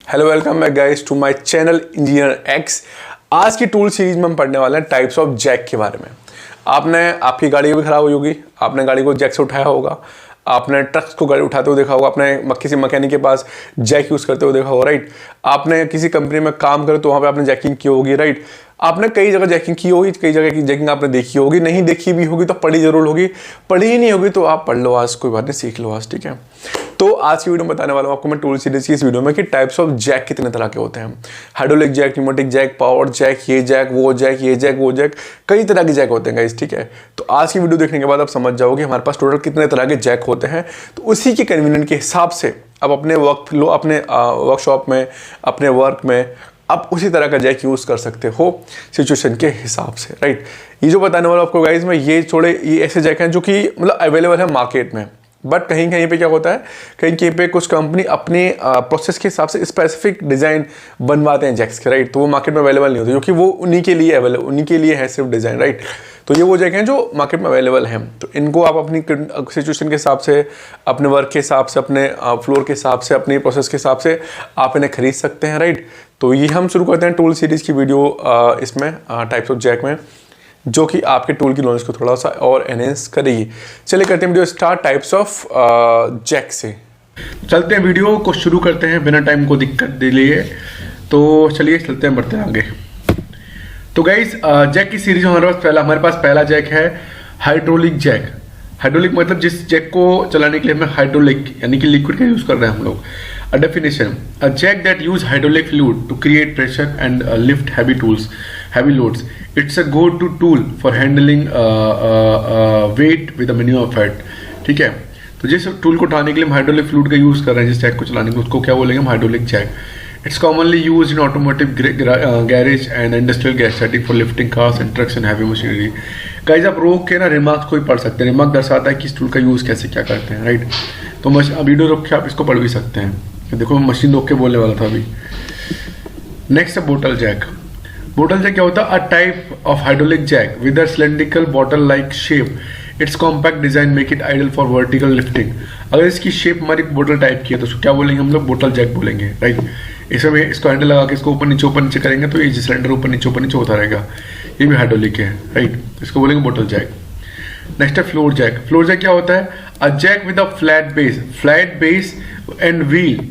Hello welcome back guys to my channel engineer X. आज की tool series में हम पढ़ने वाले हैं टाइप्स ऑफ जैक के बारे में। आपकी गाड़ी भी खराब हुई होगी, आपने गाड़ी को जैक से उठाया होगा, आपने ट्रक्स को गाड़ी उठाते हुए देखा होगा, आपने किसी मैकेनिक के पास जैक यूज़ करते हुए देखा होगा, राइट। आपने किसी कंपनी में काम करे तो वहाँ पे आपने जैकिंग की होगी, राइट। आपने कई जगह जैकिंग की होगी, कई जगह की जैकिंग आपने देखी होगी, नहीं देखी भी होगी तो पढ़ी जरूर होगी, पढ़ी ही नहीं होगी तो आप पढ़ लो आज, कोई बात नहीं, सीख लो आज, ठीक है। तो आज की वीडियो में बताने वाला हूँ आपको मैं टूल सीरीज की इस वीडियो में कि टाइप्स ऑफ जैक कितने तरह के होते हैं। Hydraulic jack, pneumatic jack, power jack, ये जैक, वो जैक, ये जैक, वो जैक, कई तरह के जैक होते हैं गाइस, ठीक है। तो आज की वीडियो देखने के बाद आप समझ जाओगे हमारे पास टोटल कितने तरह के जैक होते हैं। तो उसी के कन्वीनियंट के हिसाब से आप अपने अपने वर्कशॉप में, अपने वर्क में आप उसी तरह का जैक यूज़ कर सकते हो सिचुएशन के हिसाब से, राइट। ये जो बताने वाला आपको गाइस में ये ऐसे जैक हैं जो कि मतलब अवेलेबल है मार्केट में, बट कहीं कहीं पे क्या होता है, कहीं कहीं पे कुछ कंपनी अपने प्रोसेस के हिसाब से स्पेसिफिक डिज़ाइन बनवाते हैं जैक्स के, राइट। तो वो मार्केट में अवेलेबल नहीं होते क्योंकि वो उन्हीं के लिए है सिर्फ डिज़ाइन, राइट। तो ये वो जैक हैं जो मार्केट में अवेलेबल हैं। तो इनको आप अपनी सिचुएशन के हिसाब से, अपने वर्क के हिसाब से, अपने फ्लोर के हिसाब से, अपनी प्रोसेस के हिसाब से आप इन्हें खरीद सकते हैं, राइट। तो ये हम शुरू करते हैं टूल सीरीज़ की वीडियो इसमें टाइप्स ऑफ जैक में, जो कि आपके टूल की नॉलेज को थोड़ा सा और एनहेंस करेगी। चलिए करते हैं video start types of jack से। चलते हैं वीडियो को शुरू करते हैं बिना टाइम को दिक्कत दे लिए। तो चलिए चलते हैं, बढ़ते हैं आगे। तो गाइस जैक की सीरीज में हमारे पास पहला जैक है हाइड्रोलिक जैक। हाइड्रोलिक मतलब जिस जैक को चलाने के लिए हमें हाइड्रोलिक यानी कि लिक्विड का यूज कर रहे हैं हम लोग। A definition: a jack that use hydraulic fluid to create pressure and lift heavy loads. It's a go-to tool for handling weight with a minimum effort. ठीक है, तो जिस टूल को उठाने के लिए हम हाइड्रोलिक फ्लूइड का यूज कर रहे हैं, जिस जैक को चलाने के लिए, उसको क्या बोलेंगे हम hydraulic jack. It's commonly used in automotive garage and industrial gas setting for lifting cars and trucks and heavy machinery. Guys आप रोक के ना रिमार्क्स को ही पढ़ सकते हैं, रिमार्क दर्शाता है कि इस टूल का यूज कैसे क्या करते हैं, राइट। तो वीडियो रोक के आप इसको पढ़ भी सकते हैं। देखो मैं मशीन रोक के बोलने वाला था अभी। नेक्स्ट है बोटल जैक। बोटल जैक क्या होता है? A type of hydraulic jack with a cylindrical bottle like shape. It's compact design make it ideal for vertical lifting. अगर इसकी शेप हमारी बोटल टाइप की है तो क्या बोलेंगे हम लोग? बोटल जैक बोलेंगे, राइट। इसमें इसको हैंडल लगा के इसको ऊपर नीचे करेंगे तो ये सिलेंडर ऊपर नीचे होता रहेगा। ये भी हाइड्रोलिक है, राइट। इसको बोलेंगे बोटल जैक। नेक्स्ट है फ्लोर जैक। फ्लोर जैक क्या होता है? A jack with a flat base and wheel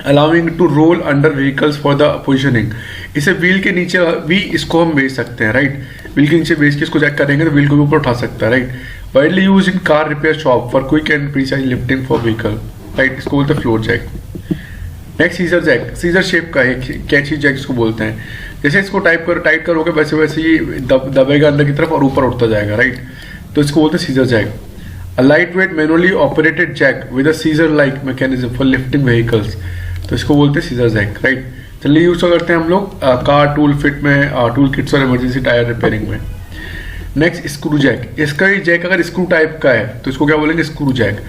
allowing to roll under vehicles for the positioning. इसे व्हील के नीचे भी इसको हम बेच सकते हैं, राइट। व्हील के नीचे बेच के इसको जैक करेंगे तो व्हील को भी ऊपर उठा सकता है, right. Widely use in car repair shop for quick and precise lifting for vehicle, right. इसको बोलते हैं floor jack. Next scissor jack. Scissor shape का है, कैंची जैक इसको बोलते हैं। जैसे इसको टाइट करोगे वैसे वैसे ही दबेगा अंदर की तरफ और ऊपर उठता जाएगा, राइट। तो इसको बोलते हैं scissor jack. A lightweight manually operated jack with a scissor-like mechanism for lifting vehicles. तो इसको बोलते हैं सीजर जैक, राइट। चलिए यूज करते हैं हम लोग कार टूल फिट में, टूल किट्स और इमरजेंसी टायर रिपेयरिंग में। Next screw jack. इसका जैक अगर स्क्रू टाइप का है तो इसको क्या बोलेंगे? Screw Jack.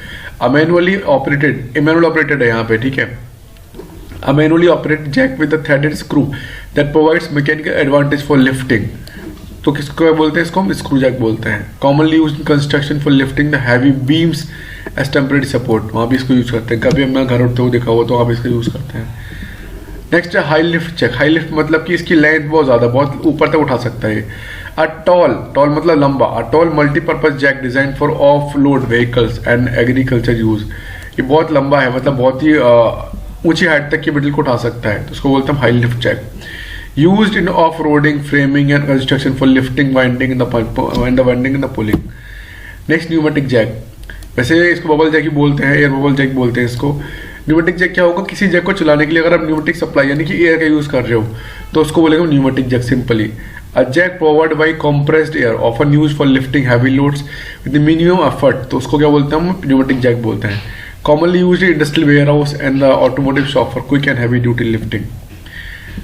मैनुअली ऑपरेटेड है यहाँ पे, ठीक है। A manually operated jack with a threaded screw that provides mechanical advantage for lifting. तो किसको बोलते हैं? इसको हम स्क्रू जैक बोलते हैं। Commonly use in construction for lifting the heavy beams as temporary support. वहाँ भी इसको यूज करते हैं। कभी मैं घर उठते हुए देखा हो तो आप इसका यूज करते हैं। नेक्स्ट है high lift jack. High lift मतलब कि इसकी लेंथ बहुत ऊपर तक उठा सकता है। अ टॉल मतलब लंबा। A tall multipurpose jack design for off load vehicles and agriculture use. ये बहुत लंबा है, मतलब बहुत ही ऊंची हाइट तक की मेटल को उठा सकता है, तो उसको बोलते हैं high lift jack. Used in off-roading, framing and construction for lifting, winding and the pulling. Next pneumatic jack. वैसे इसको बबल जैक ही बोलते हैं, एयर बबल जैक बोलते हैं इसको। न्यूमेटिक जैक क्या होगा? किसी जैक को चलाने के लिए अगर आप न्यूमेटिक सप्लाई यानी कि एयर का यूज कर रहे हो तो उसको बोलेंगे pneumatic jack simply. A jack powered by compressed air often used for lifting heavy loads with the minimum effort, तो उसको क्या बोलते हैं हम? न्यूमेटिक जैक बोलते हैं। Commonly used in industrial warehouse and the automotive shop for quick and heavy duty lifting.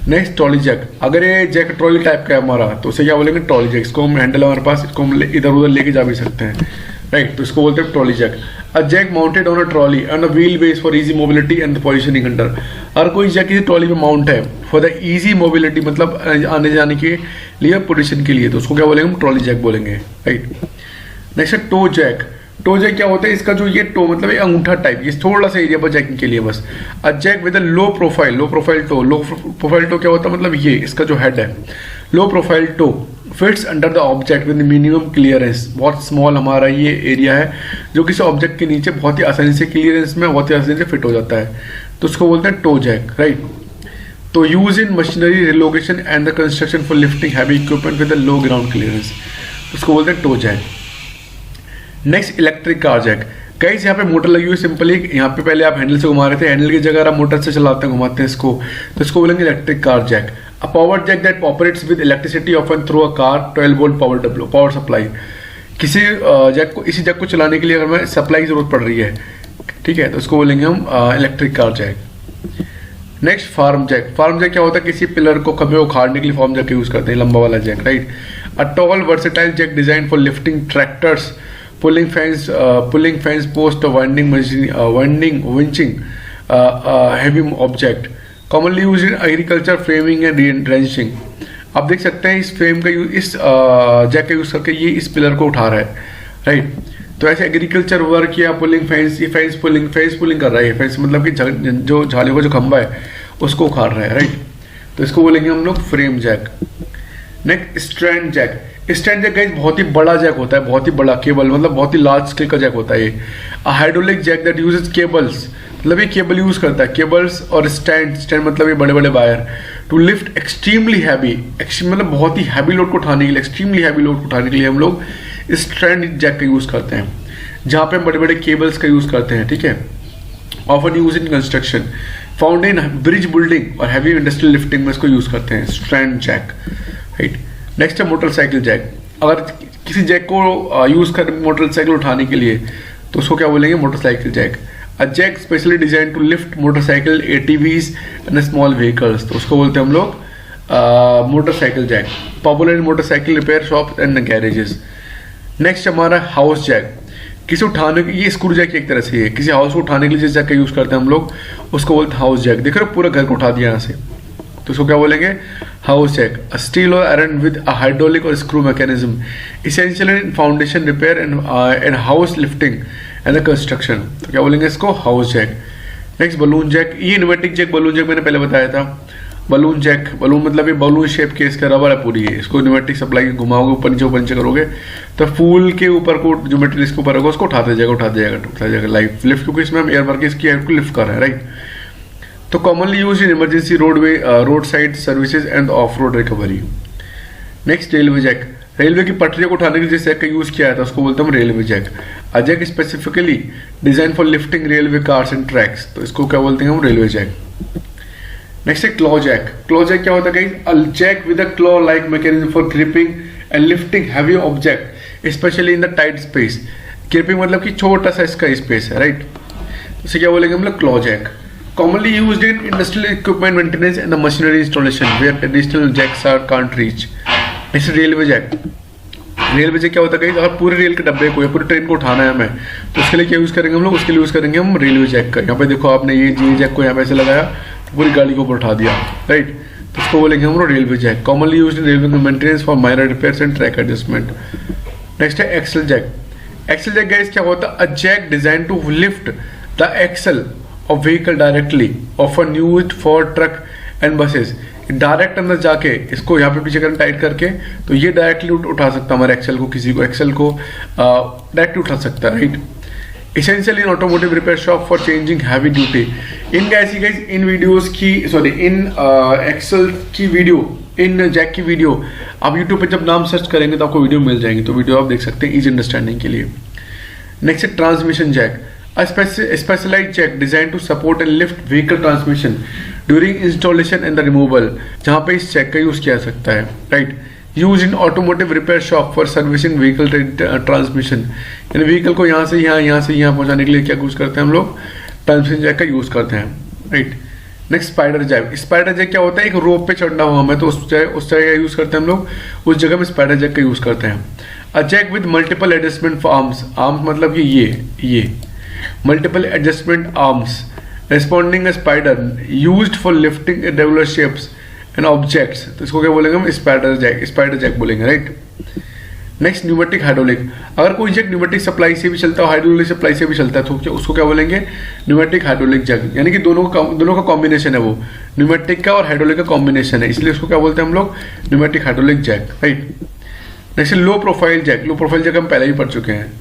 Next trolley jack. अगर ये जैक ट्रॉली टाइप का है हमारा तो उसे क्या बोलेंगे? Trolley jack. इसको हम हैंडल हमारे पास, इसको हम इधर उधर लेके जा भी सकते हैं, राइट। तो इसको बोलते हैं trolley jack. A jack mounted on a trolley and a wheel base for easy mobility and positioning under. अगर कोई जैक किसी ट्रॉली पे माउंट है फॉर द इजी मोबिलिटी मतलब आने जाने के लिए, पोजिशन के लिए, तो उसको क्या बोलेंगे? हम ट्रॉली जैक बोलेंगे, राइट। नेक्स्ट है टो जैक। टो जैक क्या होता है, इसका जो ये टो मतलब ये अंगूठा टाइप, ये थोड़ा सा एरिया पर जैकिंग के लिए बस। A jack with a low profile toe, low profile toe क्या होता है, मतलब ये इसका जो हेड है, low profile toe fits under the object with minimum clearance. बहुत स्मॉल हमारा ये एरिया है जो किसी ऑब्जेक्ट के नीचे बहुत ही आसानी से क्लियरेंस में बहुत ही आसानी से फिट हो जाता है, तो उसको बोलते हैं टो जैक, राइट। तो use in machinery relocation and the construction for lifting heavy equipment with a low ground clearance, उसको बोलते हैं toe jack. Next electric car jack. Guys यहाँ पे मोटर लगी हुई सिंपली, यहाँ पे पहले आप हैंडल से घुमा रहे थे, हैंडल की जगह आप मोटर से चलाते हैं घुमाते हैं इसको, तो इसको बोलेंगे electric car jack. A power jack that operates with electricity often through a car 12 volt power supply. किसी जैक को, इसी जैक को चलाने के लिए अगर हमें सप्लाई की जरूरत पड़ रही है, ठीक है, तो उसको बोलेंगे हम electric car jack. Next farm jack. Farm jack क्या होता है, किसी पिलर को खंभे उखाड़ने के लिए फार्म जैक यूज करते हैं, लंबा वाला jack, right. A tall versatile jack design for lifting tractors, pulling fence post, winding machine, winching heavy object, commonly used in agriculture, framing and drenching। आप देख सकते हैं इस फ्रेम का यूज, इस जैक का यूज करके ये इस पिलर को उठा रहा है, राइट। तो ऐसे एग्रीकल्चर वर्क या पुलिंग फेंस, ये फेंस पुलिंग कर रहा है, फेंस मतलब कि जो झालियों का जो खंबा है उसको उखाड़ रहा है, राइट। तो इसको बोलेंगे हम लोग frame jack. Next strand jack. Stand jack guys बहुत ही बड़ा जैक होता है, बहुत ही बड़ा केबल, मतलब बहुत ही लार्ज स्केल का जैक होता है ये। Hydraulic jack that uses cables, मतलब ये केबल यूज करता है, केबल्स और स्टैंड मतलब ये बड़े बड़े wire to lift extremely heavy, मतलब बहुत ही हैवी लोड को उठाने के लिए, एक्सट्रीमली हैवी लोड को उठाने के लिए हम लोग स्ट्रैंड जैक का यूज करते हैं, जहाँ पे हम बड़े बड़े केबल्स का यूज करते हैं, ठीक है। Often use in construction, found in bridge building और हैवी इंडस्ट्रियल लिफ्टिंग में इसको यूज करते हैं, स्ट्रैंड जैक, राइट। नेक्स्ट है मोटरसाइकिल जैक। अगर किसी जैक को यूज कर मोटरसाइकिल उठाने के लिए तो उसको क्या बोलेंगे, motorcycle jack. A jack specially design to lift motorcycle, ATVs and small vehicles, तो उसको बोलते हैं हम लोग motorcycle jack. Popular in motorcycle repair shop and garages. Next हमारा हाउस जैक। किसी उठाने के, ये स्क्रू जैक एक तरह से है, किसी हाउस को उठाने के लिए जिस जैक का यूज करते हैं हम लोग उसको बोलते हैं हाउस जैक। देखो पूरा घर को उठा दिया यहाँ से, तो उसको क्या बोलेंगे, हाउस जैक। स्टील और आयरन विद अ हाइड्रोलिक और screw mechanism, essential in foundation repair and house lifting and construction, तो क्या बोलेंगे इसको, house jack. Next balloon jack. ये न्यूमेटिक जैक, बलून जैक मैंने पहले बताया था। बलून जैक, बलून मतलब ये बलून शेप के इसका रबर है पूरी है, इसको न्यूमेटिक सप्लाई घुमाओगे ऊपर नीचे करोगे तो फूल के ऊपर को जो मटेरियल इसके ऊपर होगा उसको उठाते जाएगा लाइफ लिफ्ट, क्योंकि इसमें हम एयर भर के इसकी एयर को लिफ्ट कर रहे हैं, राइट। तो commonly use in emergency road side services and off road recovery. Next railway jack. Railway की पटरियों को उठाने के लिए जिस जैक का यूज किया था उसको बोलते हैं railway jack. A jack specifically design for lifting railway cars and tracks, तो इसको क्या बोलते हैं हम, रेलवे जैक। नेक्स्ट है क्लॉ जैक। क्लॉ जैक क्या होता है guys, a jack with a claw like mechanism for gripping and lifting heavy object specially in the tight space. Gripping मतलब कि छोटा सा इसका स्पेस है, राइट। इसे क्या बोलेंगे हम लोग, claw jack. Commonly used in industrial equipment maintenance and the machinery installation where traditional jacks can't reach. Next railway jack. Railway jack क्या होता है, अगर पूरे रेल के डब्बे को या पूरी ट्रेन को उठाना है हमें तो उसके लिए क्या यूज करेंगे हम लोग, उसके लिए यूज करेंगे हम रेलवे जैक का। यहाँ पे देखो आपने ये जैक को यहाँ पे ऐसे लगाया तो पूरी गाड़ी को ऊपर उठा दिया, राइट। तो उसको बोलेंगे हम railway jack. Commonly use in railway maintenance for minor repairs and track adjustment. Next है axle jack. Axle jack guys क्या होता है, a jack design to lift the axle of vehicle directly, often used for truck and buses। Direct अंदर जाके इसको यहाँ पे पीछे करके टाइट करके तो ये डायरेक्टली उठा सकता है हमारे एक्सेल को, किसी को एक्सेल को डायरेक्टली उठा सकता है, right. Essential in automotive repair shop for changing heavy duty. इन कैसी गाइस इन वीडियोस की इन एक्सेल की वीडियो, इन जैक की वीडियो आप यूट्यूब पे जब नाम सर्च करेंगे तो आपको वीडियो मिल जाएंगी, तो वीडियो आप देख सकते हैं इजी अंडरस्टैंडिंग के लिए। नेक्स्ट है transmission jack. A specialized jack designed to support and lift vehicle transmission during installation and the removal, जहाँ पे इस जैक का यूज किया जा सकता है, right. Use in automotive repair shop for servicing vehicle transmission, यानी व्हीकल को यहाँ से यहाँ पहुँचाने के लिए क्या यूज करते हैं हम लोग, ट्रांसमिशन जैक का यूज करते हैं, right. Next spider jack. Spider jack क्या होता है, एक रोप पे चढ़ना हुआ हमें तो उस जगह यूज करते हैं हम लोग, उस जगह में स्पाइडर जैक का यूज करते हैं। A jack with multiple adjustment for arms. Arms मतलब कि ये multiple adjustment arms responding a spider used for lifting irregular shapes and objects, तो इसको क्या बोलेंगे हम, स्पाइडर जैक बोलेंगे, राइट। नेक्स्ट न्यूमेटिक हाइड्रोलिक, अगर कोई जैक न्यूमेटिक सप्लाई से भी चलता है, हाइड्रोलिक सप्लाई से भी चलता है, तो उसको क्या बोलेंगे, न्यूमेटिक हाइड्रोलिक जैक, यानी कि दोनों का कॉम्बिनेशन है, वो न्यूमेटिक का और हाइड्रोलिक का कॉम्बिनेशन है, इसलिए उसको क्या बोलते हैं हम लोग, pneumatic hydraulic jack, right. Next low profile jack, low profile jack हम पहले ही पढ़ चुके हैं।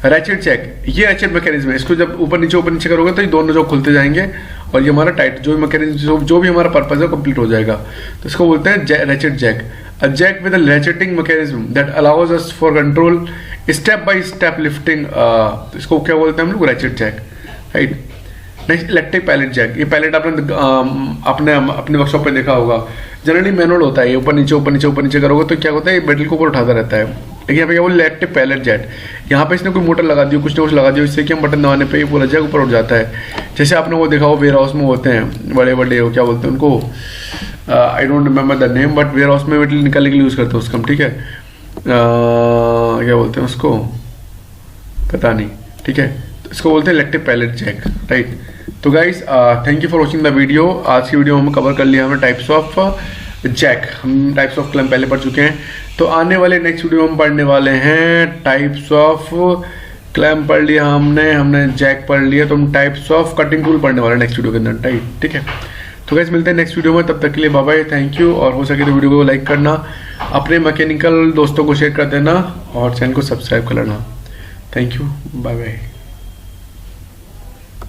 रैचेट जैक, ये रैचेट मैकेनिज्म है, इसको जब ऊपर नीचे करोगे तो ये दोनों जो खुलते जाएंगे और ये हमारा टाइट जो मैकेनिज्म जो भी हमारा पर्पज है कंप्लीट हो जाएगा, तो इसको बोलते हैं ratchet jack. A jack with a ratcheting mechanism that allows us for control step by step lifting, इसको क्या बोलते हैं हम लोग, ratchet jack, right. Next electric pallet jack, ये पैलेट आपने अपने वर्कशॉप पे देखा होगा, जनरली मैनुअल होता है, ये ऊपर नीचे करोगे तो क्या होता है, ये बैटरी को ऊपर उठाता रहता है, लेकिन यहाँ पे क्या बोल इलेक्ट्रिक पैलेट जैट, यहाँ पे इसने कोई मोटर लगा दी, कुछ ना कुछ लगा दिया, इससे कि हम बटन दबाने पे ये पूरा जैक ऊपर उठ जाता है। जैसे आपने वो देखा हो वेयर हाउस में होते हैं बड़े क्या बोलते हैं उनको, I don't remember the name, but warehouse में मेटेरियल निकालने के लिए यूज़ करते हैं उसका हम, ठीक है, क्या बोलते हैं उसको पता नहीं, ठीक है, तो इसको बोलते हैं इलेक्ट्रिक पैलेट जैक, राइट। तो guys thank you for watching the video. आज की वीडियो में कवर कर लिया हमने टाइप्स ऑफ जैक, हम टाइप्स ऑफ क्लैंप पहले पढ़ चुके हैं, तो आने वाले नेक्स्ट वीडियो में हम पढ़ने वाले हैं टाइप्स ऑफ क्लैंप पढ़ लिया हमने जैक पढ़ लिया, तो हम टाइप्स ऑफ कटिंग टूल पढ़ने वाले हैं नेक्स्ट वीडियो के अंदर, ठीक है। तो गाइस मिलते हैं नेक्स्ट वीडियो में, तब तक के लिए बाय बाय, थैंक यू, और हो सके तो वीडियो को लाइक करना, अपने मैकेनिकल दोस्तों को शेयर कर देना और चैनल को सब्सक्राइब कर लेना, थैंक यू, बाय बाय।